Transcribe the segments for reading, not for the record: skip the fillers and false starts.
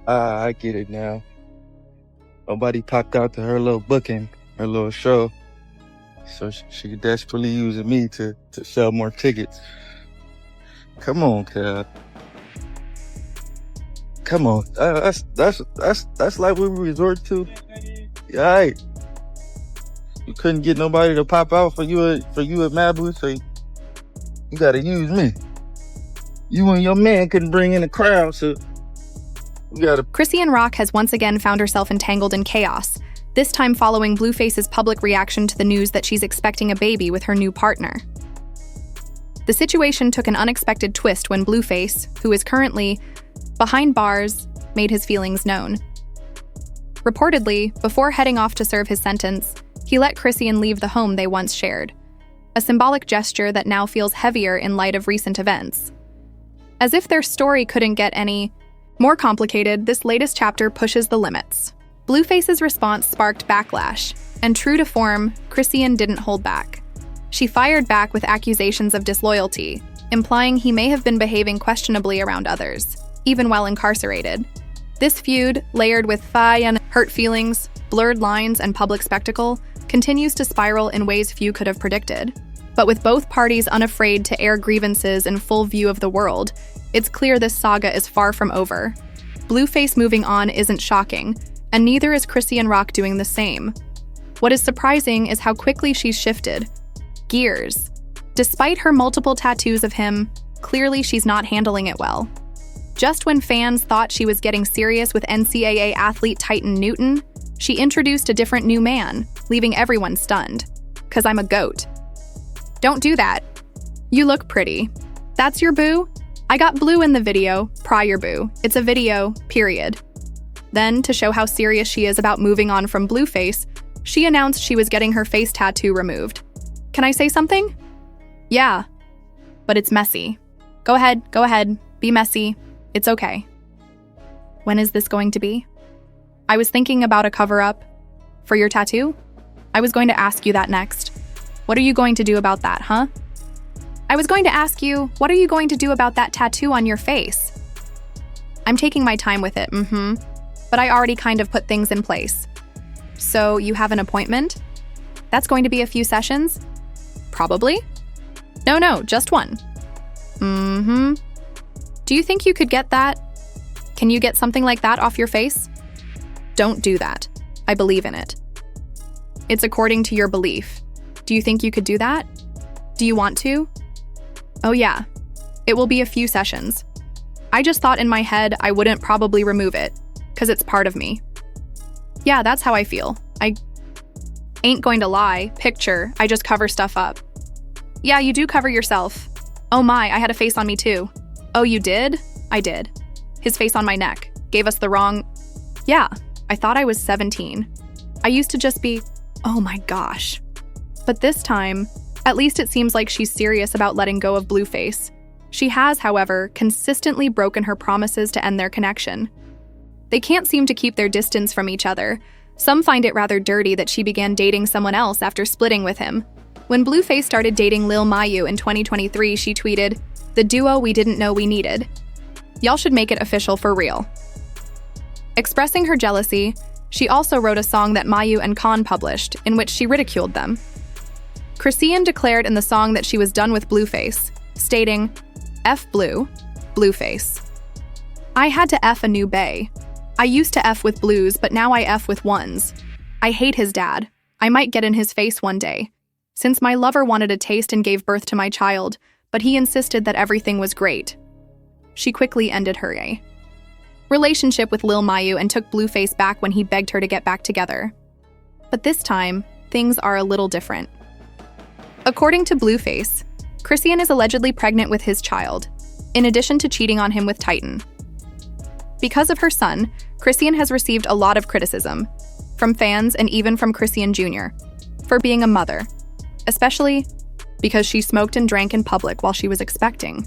I get it now. Nobody popped out to her little booking, her little show. So she desperately using me to sell more tickets. Come on, Cal. Come on. That's like what we resort to. Yeah, right. You couldn't get nobody to pop out for you at Malibu, so you gotta use me. You and your man couldn't bring in a crowd, so you gotta... Chrisean Rock has once again found herself entangled in chaos, this time following Blueface's public reaction to the news that she's expecting a baby with her new partner. The situation took an unexpected twist when Blueface, who is currently behind bars, made his feelings known. Reportedly, before heading off to serve his sentence, he let Chrisean leave the home they once shared, a symbolic gesture that now feels heavier in light of recent events. As if their story couldn't get any more complicated, this latest chapter pushes the limits. Blueface's response sparked backlash, and true to form, Chrisean didn't hold back. She fired back with accusations of disloyalty, implying he may have been behaving questionably around others, even while incarcerated. This feud, layered with and hurt feelings, blurred lines, and public spectacle, continues to spiral in ways few could have predicted. But with both parties unafraid to air grievances in full view of the world, it's clear this saga is far from over. Blueface moving on isn't shocking, and neither is Chrisean Rock doing the same. What is surprising is how quickly she's shifted gears. Despite her multiple tattoos of him, clearly she's not handling it well. Just when fans thought she was getting serious with NCAA athlete Titan Newton, she introduced a different new man, leaving everyone stunned. 'Cause I'm a goat. Don't do that. You look pretty. That's your boo? I got blue in the video, prior boo. It's a video, period. Then, to show how serious she is about moving on from Blueface, she announced she was getting her face tattoo removed. Can I say something? Yeah, but it's messy. Go ahead, be messy. It's okay. When is this going to be? I was thinking about a cover-up. For your tattoo? I was going to ask you that next. What are you going to do about that, huh? I was going to ask you, what are you going to do about that tattoo on your face? I'm taking my time with it, but I already kind of put things in place. So you have an appointment? That's going to be a few sessions? Probably? No, just one. Do you think you could get that? Can you get something like that off your face? Don't do that. I believe in it. It's according to your belief. Do you think you could do that? Do you want to? Oh yeah, it will be a few sessions. I just thought in my head I wouldn't probably remove it, 'cause it's part of me. Yeah, that's how I feel. I ain't going to lie, picture, I just cover stuff up. Yeah, you do cover yourself. Oh my, I had a face on me too. Oh, you did? I did. His face on my neck. Gave us the wrong... Yeah, I thought I was 17. I used to just be, oh my gosh. But this time, at least it seems like she's serious about letting go of Blueface. She has, however, consistently broken her promises to end their connection. They can't seem to keep their distance from each other. Some find it rather dirty that she began dating someone else after splitting with him. When Blueface started dating Lil Mayu in 2023, she tweeted, "The duo we didn't know we needed. Y'all should make it official for real." Expressing her jealousy, she also wrote a song that Mayu and Khan published, in which she ridiculed them. Chrisean declared in the song that she was done with Blueface, stating, "F Blue, Blueface. I had to F a new bae. I used to F with blues, but now I F with ones. I hate his dad. I might get in his face one day. Since my lover wanted a taste and gave birth to my child, but he insisted that everything was great." She quickly ended her relationship with Lil Mayu and took Blueface back when he begged her to get back together. But this time, things are a little different. According to Blueface, Chrisean is allegedly pregnant with his child, in addition to cheating on him with Titan. Because of her son, Chrisean has received a lot of criticism, from fans and even from Chrisean Jr., for being a mother, especially because she smoked and drank in public while she was expecting.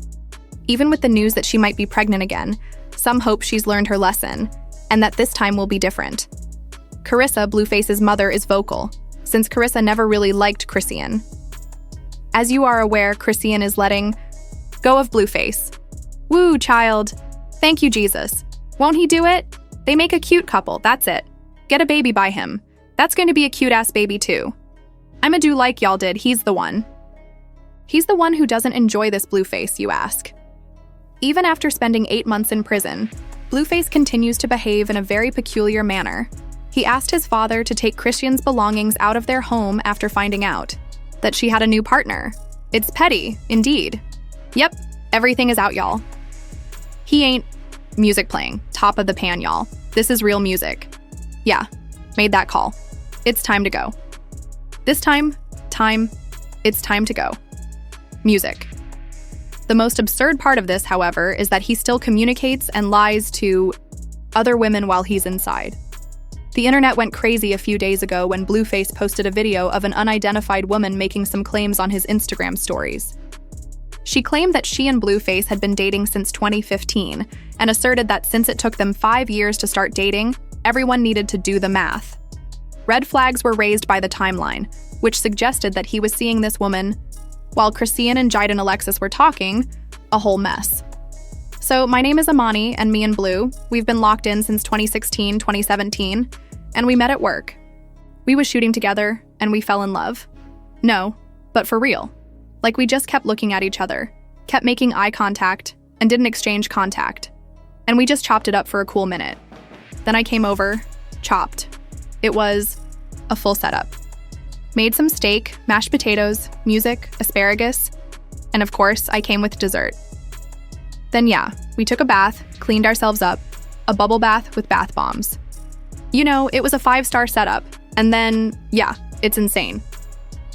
Even with the news that she might be pregnant again, some hope she's learned her lesson, and that this time will be different. Carissa, Blueface's mother, is vocal, since Carissa never really liked Chrisean. As you are aware, Chrisean is letting go of Blueface. Woo, child. Thank you, Jesus. Won't he do it? They make a cute couple, that's it. Get a baby by him. That's going to be a cute-ass baby too. I'ma do like y'all did, he's the one. He's the one who doesn't enjoy this Blueface, you ask. Even after spending 8 months in prison, Blueface continues to behave in a very peculiar manner. He asked his father to take Chrisean's belongings out of their home after finding out that she had a new partner. It's petty, indeed. Yep, everything is out, y'all. He ain't music playing, top of the pan, y'all. This is real music. Yeah, made that call. It's time to go. This time, it's time to go. Music. The most absurd part of this, however, is that he still communicates and lies to other women while he's inside. The internet went crazy a few days ago when Blueface posted a video of an unidentified woman making some claims on his Instagram stories. She claimed that she and Blueface had been dating since 2015 and asserted that since it took them 5 years to start dating, everyone needed to do the math. Red flags were raised by the timeline, which suggested that he was seeing this woman while Chrisean and Jide and Alexis were talking, a whole mess. So my name is Amani, and me and Blue, we've been locked in since 2016, 2017, and we met at work. We was shooting together, and we fell in love. No, but for real. Like we just kept looking at each other, kept making eye contact, and didn't exchange contact. And we just chopped it up for a cool minute. Then I came over, chopped. It was a full setup. Made some steak, mashed potatoes, music, asparagus, and of course, I came with dessert. Then yeah, we took a bath, cleaned ourselves up, a bubble bath with bath bombs. You know, it was a 5-star setup, and then, yeah, it's insane.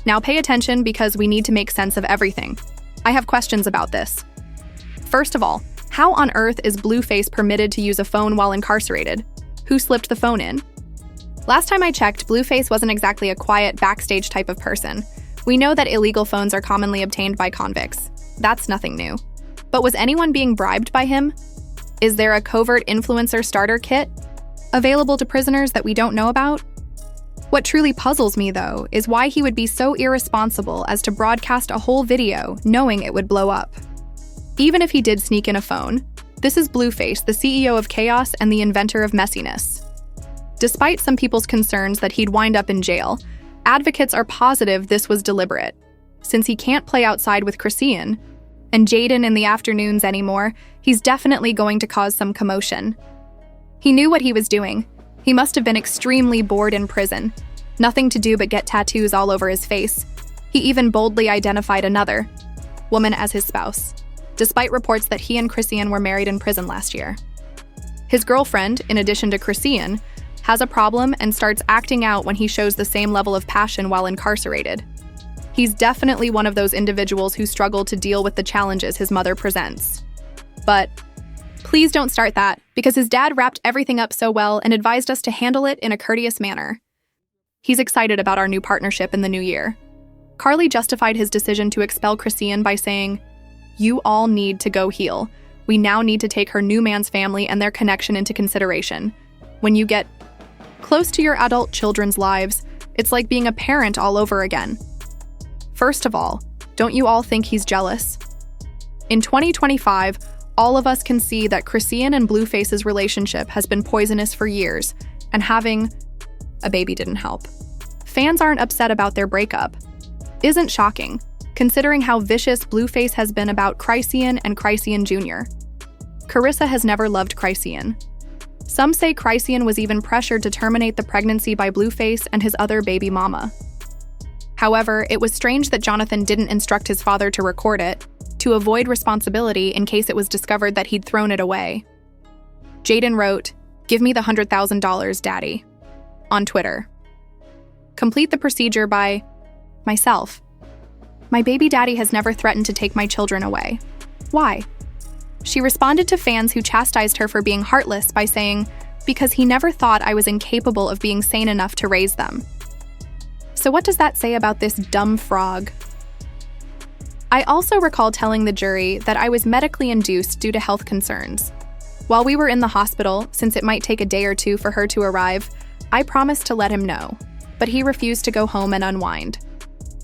Now pay attention because we need to make sense of everything. I have questions about this. First of all, how on earth is Blueface permitted to use a phone while incarcerated? Who slipped the phone in? Last time I checked, Blueface wasn't exactly a quiet, backstage type of person. We know that illegal phones are commonly obtained by convicts. That's nothing new. But was anyone being bribed by him? Is there a covert influencer starter kit available to prisoners that we don't know about? What truly puzzles me, though, is why he would be so irresponsible as to broadcast a whole video knowing it would blow up. Even if he did sneak in a phone, this is Blueface, the CEO of chaos and the inventor of messiness. Despite some people's concerns that he'd wind up in jail, advocates are positive this was deliberate. Since he can't play outside with Chrisean and Jaden in the afternoons anymore, he's definitely going to cause some commotion. He knew what he was doing. He must have been extremely bored in prison. Nothing to do but get tattoos all over his face. He even boldly identified another woman as his spouse, despite reports that he and Chrisean were married in prison last year. His girlfriend, in addition to Chrisean, has a problem and starts acting out when he shows the same level of passion while incarcerated. He's definitely one of those individuals who struggle to deal with the challenges his mother presents. But please don't start that, because his dad wrapped everything up so well and advised us to handle it in a courteous manner. He's excited about our new partnership in the new year. Carly justified his decision to expel Chrisean by saying, "You all need to go heal. We now need to take her new man's family and their connection into consideration. When you get close to your adult children's lives, it's like being a parent all over again." First of all, don't you all think he's jealous? In 2025, all of us can see that Chrisean and Blueface's relationship has been poisonous for years, and having a baby didn't help. Fans aren't upset about their breakup. Isn't shocking, considering how vicious Blueface has been about Chrisean and Chrisean Jr. Carissa has never loved Chrisean. Some say Chrisean was even pressured to terminate the pregnancy by Blueface and his other baby mama. However, it was strange that Jonathan didn't instruct his father to record it, to avoid responsibility in case it was discovered that he'd thrown it away. Jaden wrote, "Give me the $100,000, Daddy," on Twitter. Complete the procedure by myself. My baby daddy has never threatened to take my children away. Why? She responded to fans who chastised her for being heartless by saying, "Because he never thought I was incapable of being sane enough to raise them." So what does that say about this dumb frog? I also recall telling the jury that I was medically induced due to health concerns. While we were in the hospital, since it might take a day or two for her to arrive, I promised to let him know, but he refused to go home and unwind.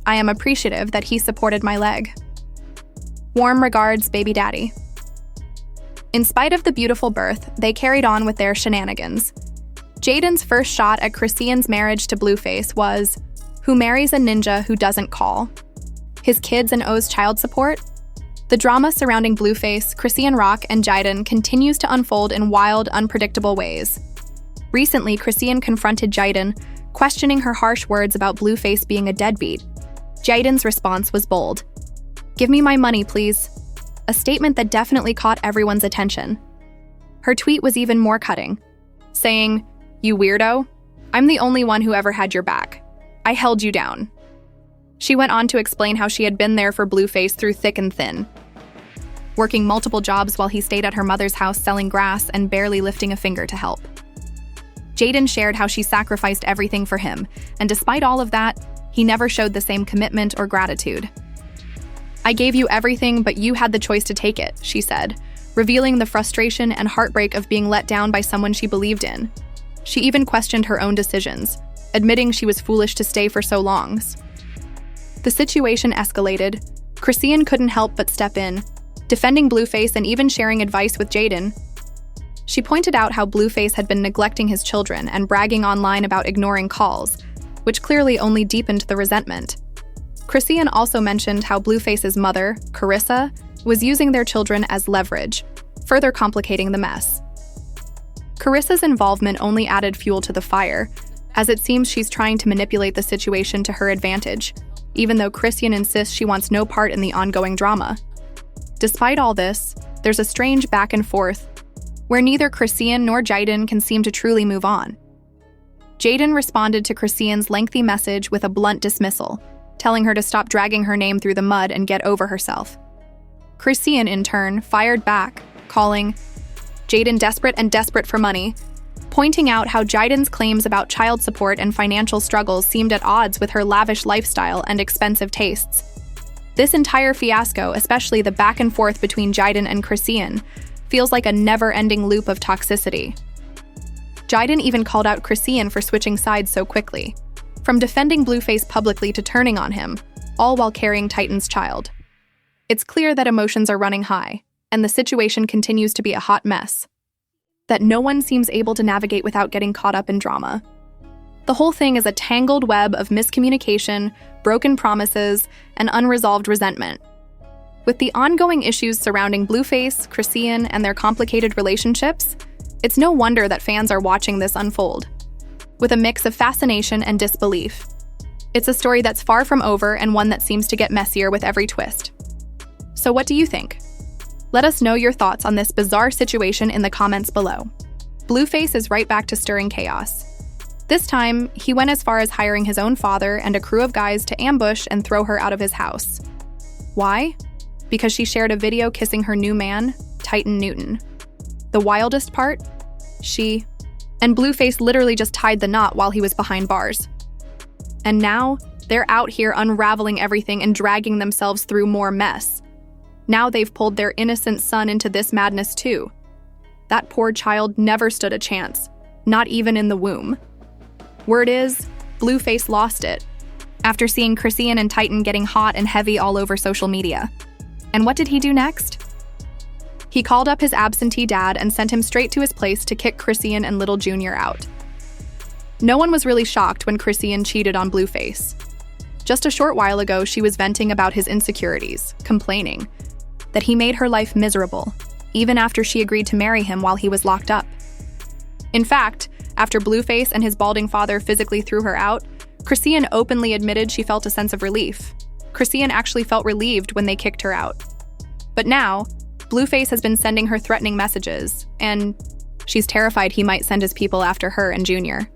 I am appreciative that he supported my leg. Warm regards, baby daddy. In spite of the beautiful birth, they carried on with their shenanigans. Jaden's first shot at Chrisean's marriage to Blueface was, who marries a ninja who doesn't call? His kids and owes child support? The drama surrounding Blueface, Chrisean Rock, and Jaden continues to unfold in wild, unpredictable ways. Recently, Chrisean confronted Jaden, questioning her harsh words about Blueface being a deadbeat. Jaden's response was bold. "Give me my money, please." A statement that definitely caught everyone's attention. Her tweet was even more cutting, saying, "You weirdo, I'm the only one who ever had your back. I held you down." She went on to explain how she had been there for Blueface through thick and thin, working multiple jobs while he stayed at her mother's house selling grass and barely lifting a finger to help. Jaden shared how she sacrificed everything for him, and despite all of that, he never showed the same commitment or gratitude. "I gave you everything, but you had the choice to take it," she said, revealing the frustration and heartbreak of being let down by someone she believed in. She even questioned her own decisions, admitting she was foolish to stay for so long. The situation escalated. Chrisean couldn't help but step in, defending Blueface and even sharing advice with Jaden. She pointed out how Blueface had been neglecting his children and bragging online about ignoring calls, which clearly only deepened the resentment. Chrisean also mentioned how Blueface's mother, Carissa, was using their children as leverage, further complicating the mess. Carissa's involvement only added fuel to the fire, as it seems she's trying to manipulate the situation to her advantage, even though Chrisean insists she wants no part in the ongoing drama. Despite all this, there's a strange back and forth, where neither Chrisean nor Jaden can seem to truly move on. Jaden responded to Chrisean's lengthy message with a blunt dismissal, telling her to stop dragging her name through the mud and get over herself. Chrisean, in turn, fired back, calling Jaden desperate for money, pointing out how Jaden's claims about child support and financial struggles seemed at odds with her lavish lifestyle and expensive tastes. This entire fiasco, especially the back and forth between Jaden and Chrisean, feels like a never-ending loop of toxicity. Jaden even called out Chrisean for switching sides so quickly, from defending Blueface publicly to turning on him, all while carrying Titan's child. It's clear that emotions are running high, and the situation continues to be a hot mess that no one seems able to navigate without getting caught up in drama. The whole thing is a tangled web of miscommunication, broken promises, and unresolved resentment. With the ongoing issues surrounding Blueface, Chrisean, and their complicated relationships, it's no wonder that fans are watching this unfold, with a mix of fascination and disbelief. It's a story that's far from over and one that seems to get messier with every twist. So what do you think? Let us know your thoughts on this bizarre situation in the comments below. Blueface is right back to stirring chaos. This time, he went as far as hiring his own father and a crew of guys to ambush and throw her out of his house. Why? Because she shared a video kissing her new man, Titan Newton. The wildest part? She and Blueface literally just tied the knot while he was behind bars. And now, they're out here unraveling everything and dragging themselves through more mess. Now they've pulled their innocent son into this madness too. That poor child never stood a chance, not even in the womb. Word is, Blueface lost it, after seeing Chrisean and Titan getting hot and heavy all over social media. And what did he do next? He called up his absentee dad and sent him straight to his place to kick Chrisean and Little Jr. out. No one was really shocked when Chrisean cheated on Blueface. Just a short while ago, she was venting about his insecurities, complaining that he made her life miserable, even after she agreed to marry him while he was locked up. In fact, after Blueface and his balding father physically threw her out, Chrisean openly admitted she felt a sense of relief. Chrisean actually felt relieved when they kicked her out. But now, Blueface has been sending her threatening messages, and she's terrified he might send his people after her and Junior.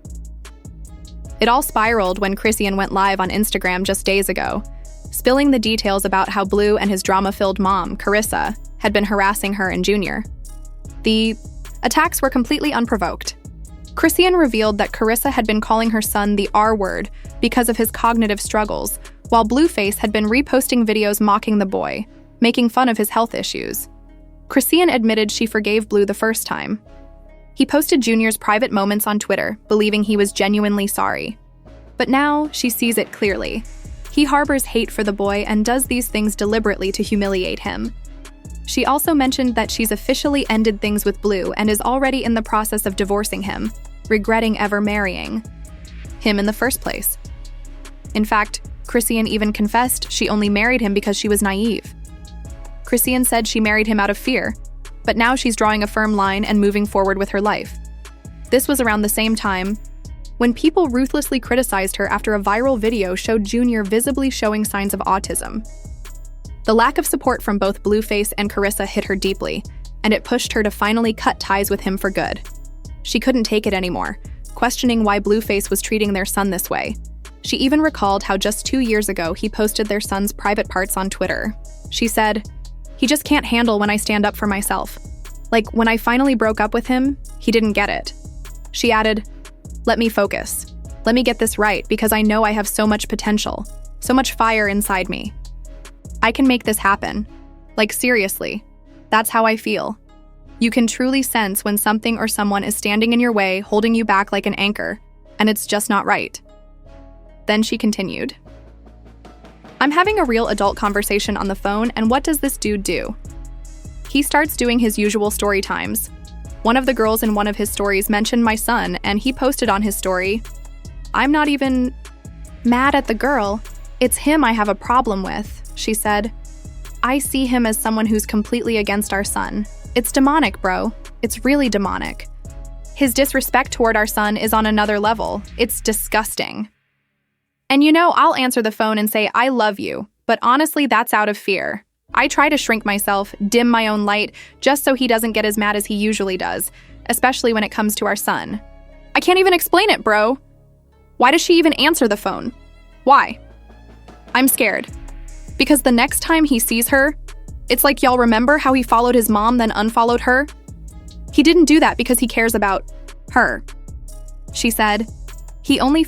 It all spiraled when Chrisean went live on Instagram just days ago, spilling the details about how Blue and his drama-filled mom, Carissa, had been harassing her and Junior. The attacks were completely unprovoked. Chrisean revealed that Carissa had been calling her son the R-word because of his cognitive struggles, while Blueface had been reposting videos mocking the boy, making fun of his health issues. Chrisean admitted she forgave Blue the first time. He posted Junior's private moments on Twitter, believing he was genuinely sorry. But now, she sees it clearly. He harbors hate for the boy and does these things deliberately to humiliate him. She also mentioned that she's officially ended things with Blue and is already in the process of divorcing him, regretting ever marrying him in the first place. In fact, Chrisean even confessed she only married him because she was naive. Chrisean said she married him out of fear, but now she's drawing a firm line and moving forward with her life. This was around the same time when people ruthlessly criticized her after a viral video showed Junior visibly showing signs of autism. The lack of support from both Blueface and Carissa hit her deeply, and it pushed her to finally cut ties with him for good. She couldn't take it anymore, questioning why Blueface was treating their son this way. She even recalled how just 2 years ago he posted their son's private parts on Twitter. She said, "He just can't handle when I stand up for myself. Like, when I finally broke up with him, he didn't get it." She added, "Let me focus. Let me get this right because I know I have so much potential, so much fire inside me. I can make this happen. Like, seriously, that's how I feel." You can truly sense when something or someone is standing in your way, holding you back like an anchor, and it's just not right. Then she continued, "I'm having a real adult conversation on the phone, and what does this dude do? He starts doing his usual story times. One of the girls in one of his stories mentioned my son, and he posted on his story, 'I'm not even mad at the girl. It's him I have a problem with,' she said. 'I see him as someone who's completely against our son. It's demonic, bro. It's really demonic. His disrespect toward our son is on another level. It's disgusting. And you know, I'll answer the phone and say, 'I love you,' but honestly, that's out of fear. I try to shrink myself, dim my own light, just so he doesn't get as mad as he usually does, especially when it comes to our son. I can't even explain it, bro. Why does she even answer the phone? Why? I'm scared. Because the next time he sees her, it's like, y'all remember how he followed his mom then unfollowed her? He didn't do that because he cares about her," she said. "He only